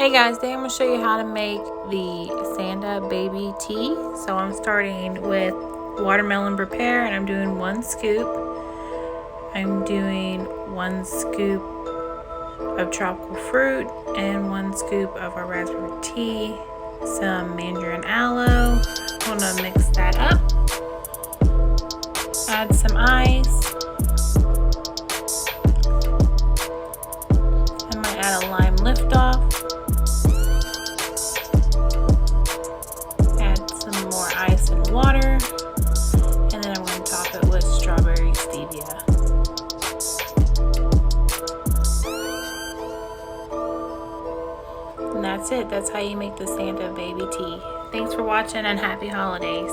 Hey guys, today I'm going to show you how to make the Santa baby tea. So I'm starting with watermelon prepare and I'm doing 1 scoop. I'm doing 1 scoop of tropical fruit and 1 scoop of our raspberry tea, some mandarin aloe. I'm going to mix that up. Add some ice. I might add a lime Liftoff. Ice and water, and then I'm going to top it with strawberry stevia. And that's it. That's how you make the Santa baby tea. Thanks for watching and happy holidays.